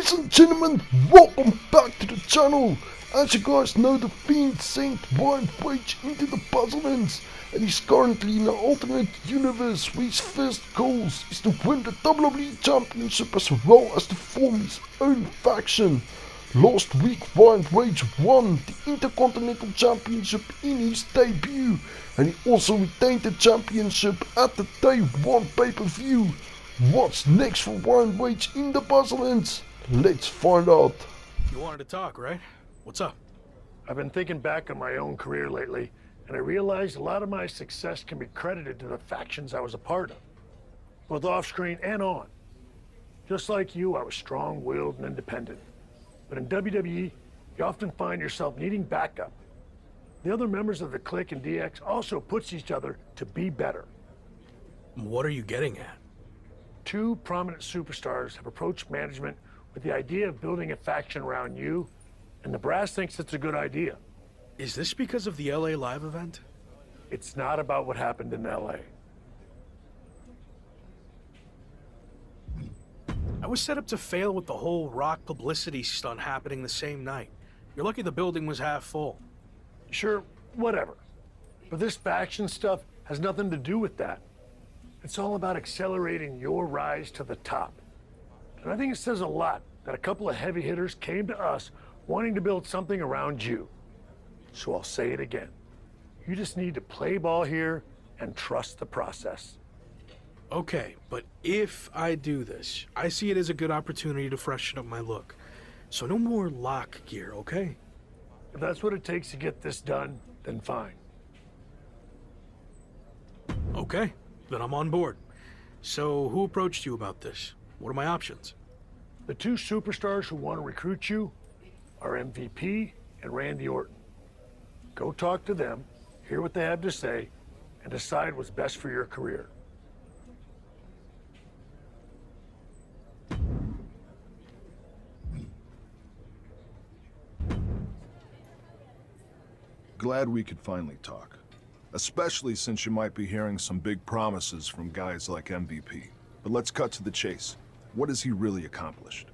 Ladies and gentlemen, welcome back to the channel. As you guys know, the Fiend sent Ryan Page into the Puzzlelands, and he's currently in an alternate universe where his first goals is to win the WWE Championship as well as to form his own faction. Last week, Ryan Page won the Intercontinental Championship in his debut, and he also retained the championship at the Day 1 pay-per-view. What's next for Ryan Page in the Puzzlelands? Let's find out. You wanted to talk, right? What's up? I've been thinking back on my own career lately, and I realized a lot of my success can be credited to the factions I was a part of, both off-screen and on. Just like you, I was strong-willed and independent. But in WWE, you often find yourself needing backup. The other members of the Clique and DX also push each other to be better. What are you getting at? Two prominent superstars have approached management with the idea of building a faction around you, and the brass thinks it's a good idea. Is this because of the LA Live event? It's not about what happened in LA. I was set up to fail with the whole Rock publicity stunt happening the same night. You're lucky the building was half full. Sure, whatever. But this faction stuff has nothing to do with that. It's all about accelerating your rise to the top. And I think it says a lot that a couple of heavy hitters came to us wanting to build something around you. So I'll say it again. You just need to play ball here and trust the process. Okay, but if I do this, I see it as a good opportunity to freshen up my look. So no more lock gear, okay? If that's what it takes to get this done, then fine. Okay, then I'm on board. So who approached you about this? What are my options? The two superstars who want to recruit you are MVP and Randy Orton. Go talk to them, hear what they have to say, and decide what's best for your career. Glad we could finally talk. Especially since you might be hearing some big promises from guys like MVP. But let's cut to the chase. What has he really accomplished?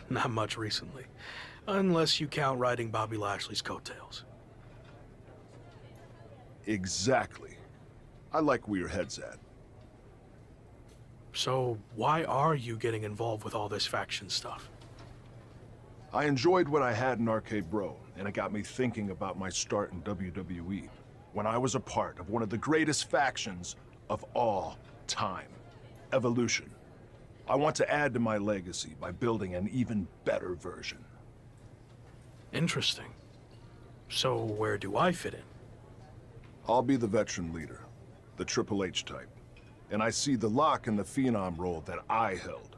Not much recently. Unless you count riding Bobby Lashley's coattails. Exactly. I like where your head's at. So why are you getting involved with all this faction stuff? I enjoyed what I had in Arcade Bro, and it got me thinking about my start in WWE, when I was a part of one of the greatest factions of all time, Evolution. I want to add to my legacy by building an even better version. Interesting. So where do I fit in? I'll be the veteran leader, the Triple H type, and I see the lock in the Phenom role that I held.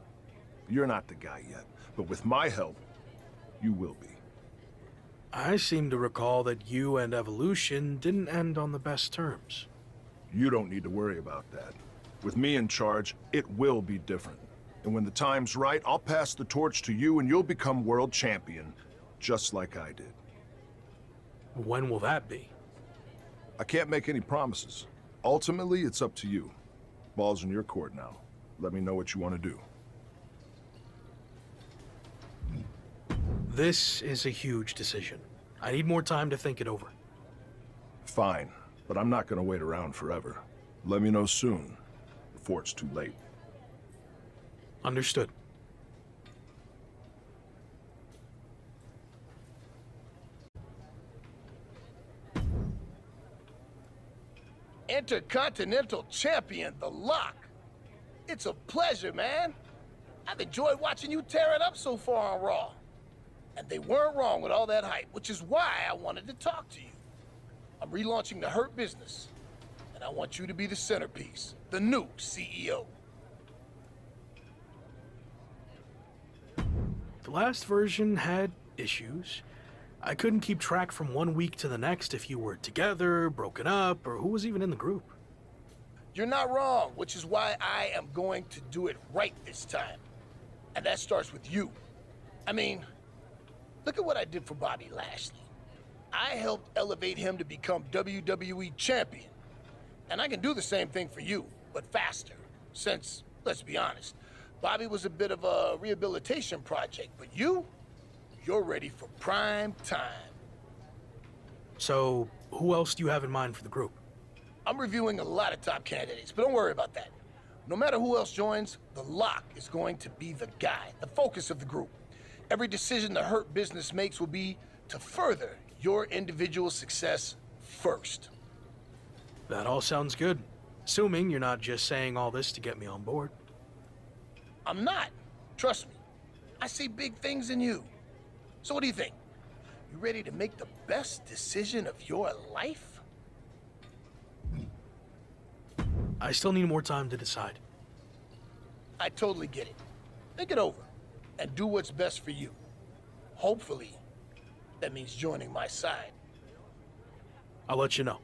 You're not the guy yet, but with my help, you will be. I seem to recall that you and Evolution didn't end on the best terms. You don't need to worry about that. With me in charge, it will be different. And when the time's right, I'll pass the torch to you and you'll become world champion, just like I did. When will that be? I can't make any promises. Ultimately, it's up to you. Ball's in your court now. Let me know what you want to do. This is a huge decision. I need more time to think it over. Fine, but I'm not going to wait around forever. Let me know soon, before it's too late. Understood. Intercontinental Champion, The Lock. It's a pleasure, man. I've enjoyed watching you tear it up so far on Raw. And they weren't wrong with all that hype, which is why I wanted to talk to you. I'm relaunching the Hurt Business, and I want you to be the centerpiece, the new CEO. The last version had issues. I couldn't keep track from one week to the next if you were together, broken up, or who was even in the group. You're not wrong, which is why I am going to do it right this time. And that starts with you. I mean, look at what I did for Bobby Lashley. I helped elevate him to become WWE champion. And I can do the same thing for you, but faster. Since, let's be honest, Bobby was a bit of a rehabilitation project, but you're ready for prime time. So, who else do you have in mind for the group? I'm reviewing a lot of top candidates, but don't worry about that. No matter who else joins, the Lock is going to be the guy, the focus of the group. Every decision the Hurt Business makes will be to further your individual success first. That all sounds good. Assuming you're not just saying all this to get me on board. I'm not. Trust me. I see big things in you. So what do you think? You ready to make the best decision of your life? I still need more time to decide. I totally get it. Think it over and do what's best for you. Hopefully, that means joining my side. I'll let you know.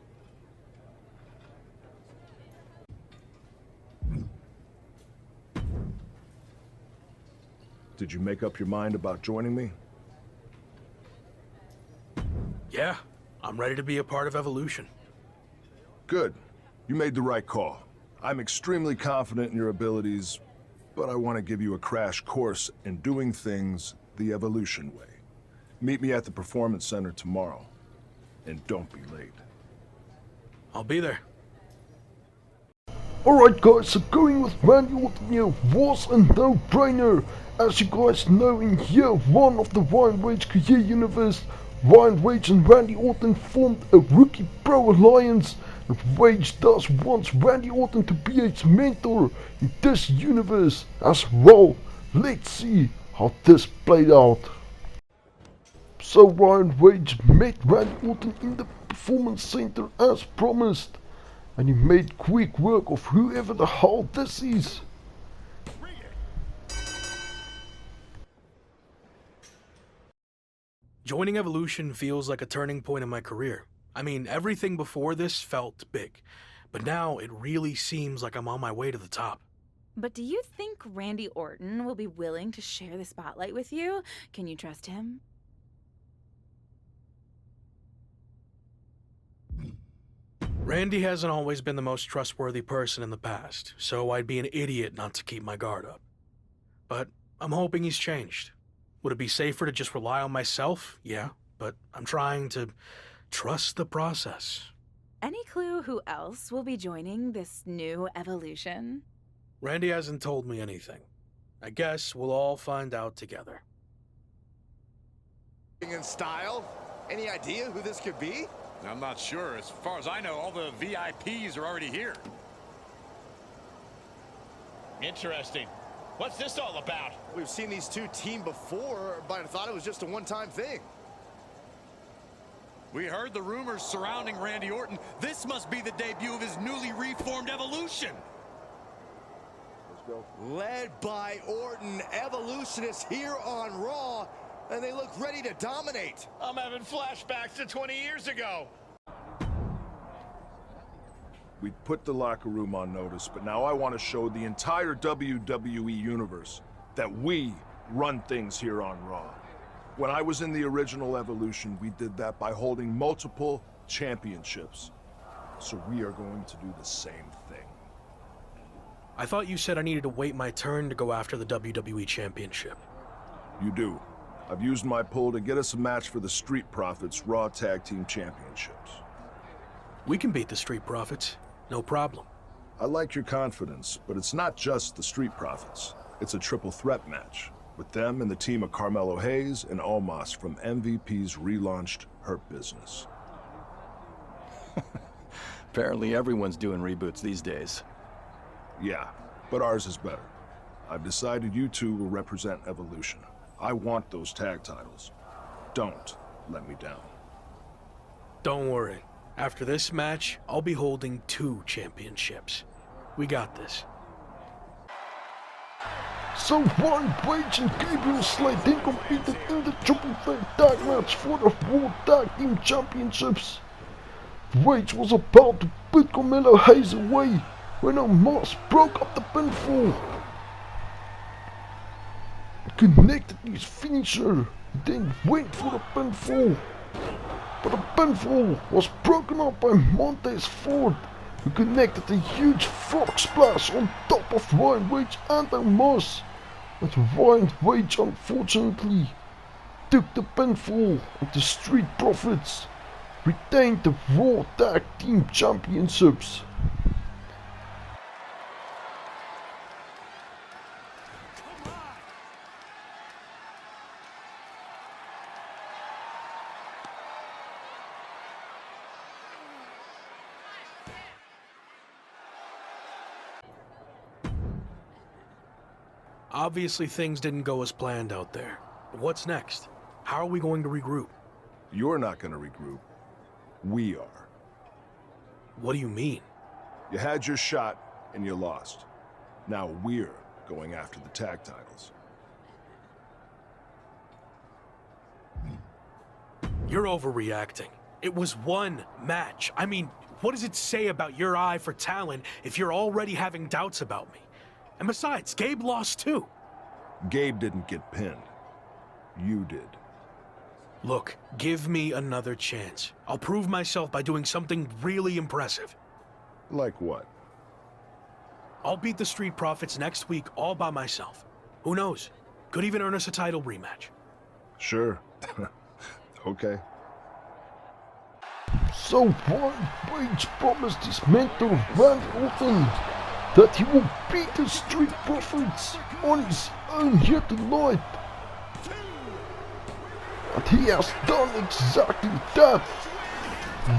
Did you make up your mind about joining me? Yeah, I'm ready to be a part of Evolution. Good. You made the right call. I'm extremely confident in your abilities, but I want to give you a crash course in doing things the Evolution way. Meet me at the Performance Center tomorrow, and don't be late. I'll be there. Alright guys, so going with Randy Orton here was a no-brainer. As you guys know, in year 1 of the Ryan Rage Career Universe, Ryan Rage and Randy Orton formed a Rookie Pro Alliance, and Rage thus wants Randy Orton to be his mentor in this universe as well. Let's see how this played out. So Ryan Rage met Randy Orton in the Performance Center as promised, and he made quick work of whoever the hell this is. Joining Evolution feels like a turning point in my career. I mean, everything before this felt big, but now it really seems like I'm on my way to the top. But do you think Randy Orton will be willing to share the spotlight with you? Can you trust him? Randy hasn't always been the most trustworthy person in the past, so I'd be an idiot not to keep my guard up. But I'm hoping he's changed. Would it be safer to just rely on myself? Yeah, but I'm trying to trust the process. Any clue who else will be joining this new Evolution? Randy hasn't told me anything. I guess we'll all find out together. In style? Any idea who this could be? I'm not sure. As far as I know, all the VIPs are already here. Interesting. What's this all about? We've seen these two team before, but I thought it was just a one-time thing. We heard the rumors surrounding Randy Orton. This must be the debut of his newly reformed Evolution. Let's go. Led by Orton, Evolution is here on Raw, and they look ready to dominate. I'm having flashbacks to 20 years ago. We put the locker room on notice, but now I want to show the entire WWE universe that we run things here on Raw. When I was in the original Evolution, we did that by holding multiple championships. So we are going to do the same thing. I thought you said I needed to wait my turn to go after the WWE Championship. You do. I've used my pull to get us a match for the Street Profits Raw Tag Team Championships. We can beat the Street Profits. No problem. I like your confidence, but it's not just the Street Profits. It's a triple threat match, with them and the team of Carmelo Hayes and Omos from MVP's relaunched Hurt Business. Apparently everyone's doing reboots these days. Yeah, but ours is better. I've decided you two will represent Evolution. I want those tag titles. Don't let me down. Don't worry. After this match, I'll be holding 2 championships. We got this. So Ryan Rage and Gabriel Slade then competed in the triple threat tag match for the World Tag Team Championships. Rage was about to put Carmelo Hayes away when Omos broke up the pinfall. Connected his finisher, then went for the pinfall. But the pinfall was broken up by Montez Ford who connected a huge frog splash on top of Ryan Wage and Myrise. But Ryan Wage unfortunately took the pinfall, and the Street Profits retained the Raw Tag Team Championships. Obviously, things didn't go as planned out there. What's next? How are we going to regroup? You're not going to regroup. We are. What do you mean? You had your shot, and you lost. Now we're going after the tag titles. You're overreacting. It was one match. I mean, what does it say about your eye for talent if you're already having doubts about me? And besides, Gabe lost too. Gabe didn't get pinned. You did. Look, give me another chance. I'll prove myself by doing something really impressive. Like what? I'll beat the Street Profits next week all by myself. Who knows? Could even earn us a title rematch. Sure. Okay. So Ryan Wage promised his mentor Randy Orton that he will beat the Street Profits on his own here tonight. And he has done exactly that.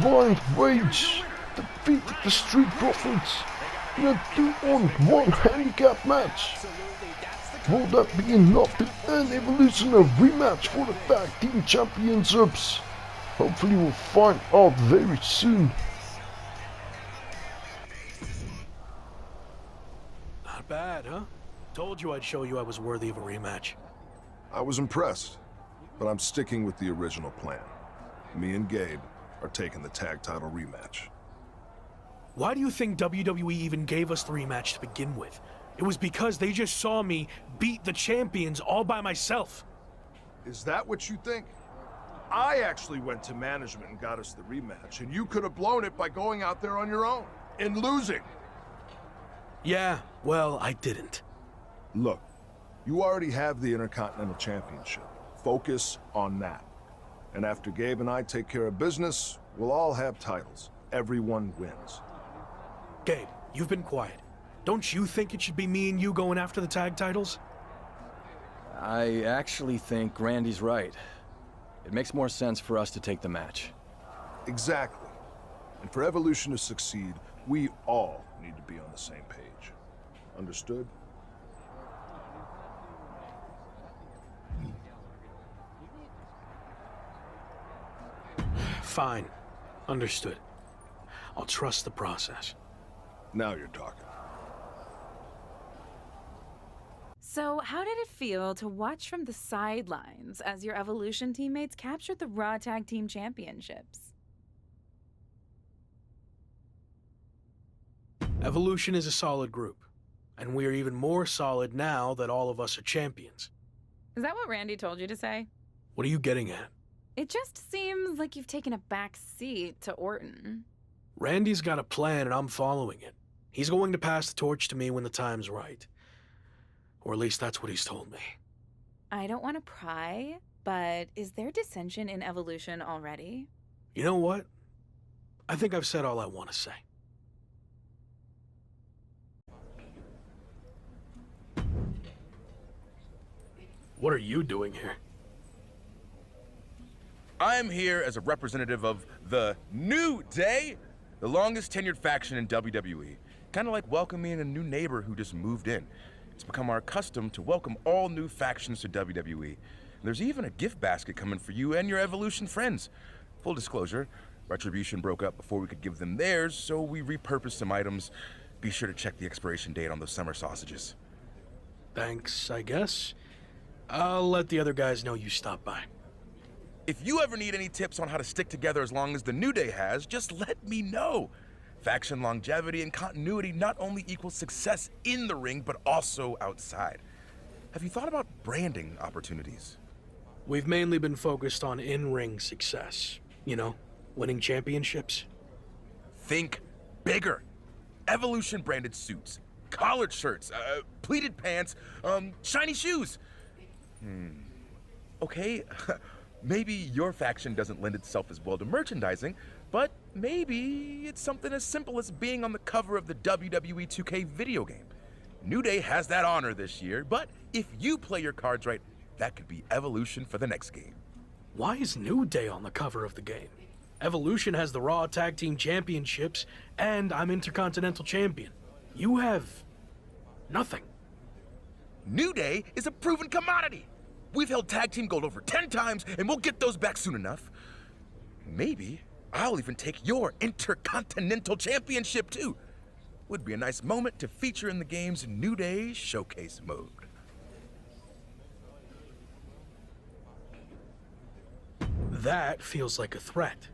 Ryan Wage defeated the Street Profits in a 2-on-1 handicap match. Will that be enough to earn Evolution a rematch for the Tag Team Championships? Hopefully we'll find out very soon. Not bad, huh? Told you I'd show you I was worthy of a rematch. I was impressed, but I'm sticking with the original plan. Me and Gabe are taking the tag title rematch. Why do you think WWE even gave us the rematch to begin with? It was because they just saw me beat the champions all by myself. Is that what you think? I actually went to management and got us the rematch, and you could have blown it by going out there on your own and losing. Yeah, well, I didn't. Look, you already have the Intercontinental Championship. Focus on that. And after Gabe and I take care of business, we'll all have titles. Everyone wins. Gabe, you've been quiet. Don't you think it should be me and you going after the tag titles? I actually think Randy's right. It makes more sense for us to take the match. Exactly. And for Evolution to succeed, we all need to be on the same page. Understood? Fine. Understood. I'll trust the process. Now you're talking. So, how did it feel to watch from the sidelines as your Evolution teammates captured the Raw Tag Team Championships? Evolution is a solid group, and we are even more solid now that all of us are champions. Is that what Randy told you to say? What are you getting at? It just seems like you've taken a back seat to Orton. Randy's got a plan and I'm following it. He's going to pass the torch to me when the time's right. Or at least that's what he's told me. I don't want to pry, but is there dissension in Evolution already? You know what? I think I've said all I want to say. What are you doing here? I'm here as a representative of the New Day, the longest tenured faction in WWE. Kind of like welcoming a new neighbor who just moved in. It's become our custom to welcome all new factions to WWE. And there's even a gift basket coming for you and your Evolution friends. Full disclosure, Retribution broke up before we could give them theirs, so we repurposed some items. Be sure to check the expiration date on those summer sausages. Thanks, I guess. I'll let the other guys know you stopped by. If you ever need any tips on how to stick together as long as the New Day has, just let me know. Faction longevity and continuity not only equals success in the ring, but also outside. Have you thought about branding opportunities? We've mainly been focused on in-ring success. You know, winning championships. Think bigger. Evolution branded suits, collared shirts, pleated pants, shiny shoes. Okay, maybe your faction doesn't lend itself as well to merchandising, but maybe it's something as simple as being on the cover of the WWE 2K video game. New Day has that honor this year, but if you play your cards right, that could be Evolution for the next game. Why is New Day on the cover of the game? Evolution has the Raw Tag Team Championships, and I'm Intercontinental Champion. You have nothing. New Day is a proven commodity. We've held tag team gold over 10 times, and we'll get those back soon enough. Maybe I'll even take your Intercontinental Championship too. Would be a nice moment to feature in the game's New Day showcase mode. That feels like a threat.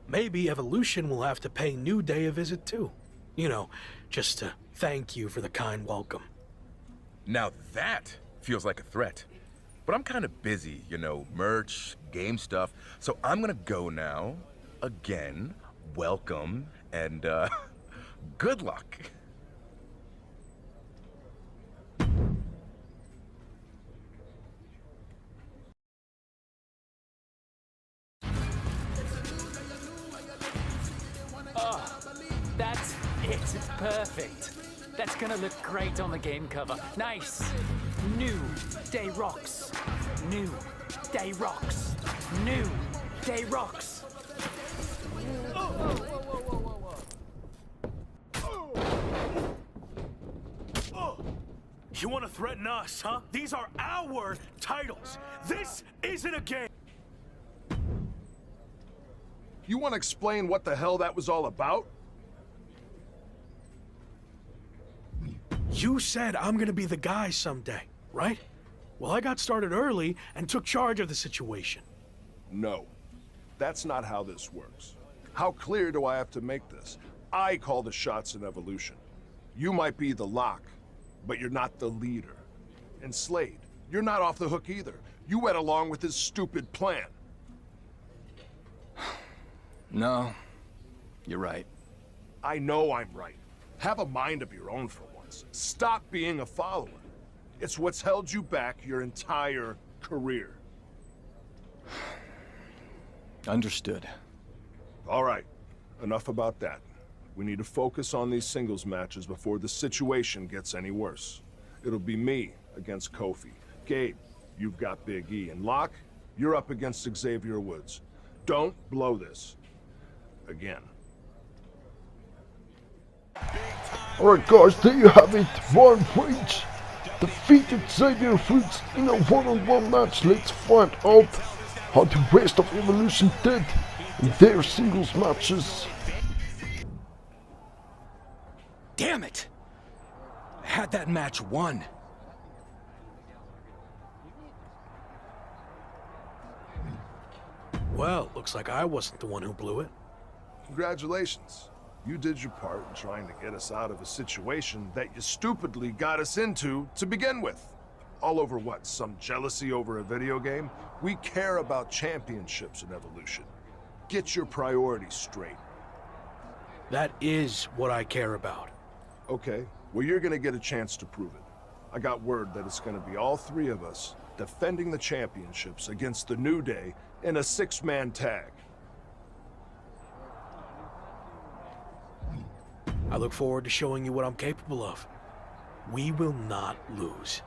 Maybe Evolution will have to pay New Day a visit too. You know, just to thank you for the kind welcome. Now that feels like a threat. But I'm kind of busy, you know, merch, game stuff. So I'm gonna go now. Again, welcome, and good luck. That's it. Perfect. That's gonna look great on the game cover. Nice. New Day rocks. New Day rocks. New Day rocks. You want to threaten us, huh? These are our titles. This isn't a game. You want to explain what the hell that was all about? You said I'm gonna be the guy someday, right? Well, I got started early and took charge of the situation. No. That's not how this works. How clear do I have to make this? I call the shots in Evolution. You might be the lock, but you're not the leader. And Slade, you're not off the hook either. You went along with his stupid plan. No, you're right. I know I'm right. Have a mind of your own for once. Stop being a follower. It's what's held you back your entire career. Understood. All right, enough about that. We need to focus on these singles matches before the situation gets any worse. It'll be me against Kofi. Gabe, you've got Big E. And Locke, you're up against Xavier Woods. Don't blow this. Again. Alright guys, there you have it. Ryan Page defeated Xavier Woods in a one-on-one match. Let's find out how the rest of Evolution did in their singles matches. Damn it! I had that match won. Well, looks like I wasn't the one who blew it. Congratulations. You did your part in trying to get us out of a situation that you stupidly got us into to begin with. All over what? Some jealousy over a video game? We care about championships in Evolution. Get your priorities straight. That is what I care about. Okay, well you're gonna get a chance to prove it. I got word that it's gonna be all three of us defending the championships against the New Day in a 6-man tag. I look forward to showing you what I'm capable of. We will not lose.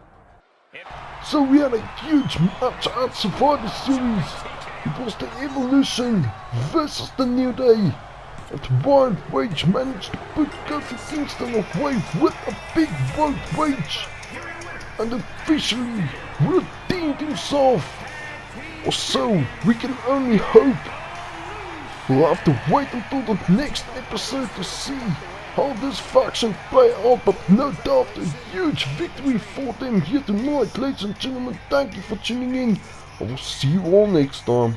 So we had a huge match at Survivor Series. It was the Evolution versus the New Day. And Ryan Page managed to put Kofi Kingston away with a big road rage. And officially redeemed himself. Or so we can only hope. We'll have to wait until the next episode to see how this faction play out, but no doubt a huge victory for them here tonight. Ladies and gentlemen, thank you for tuning in. I will see you all next time.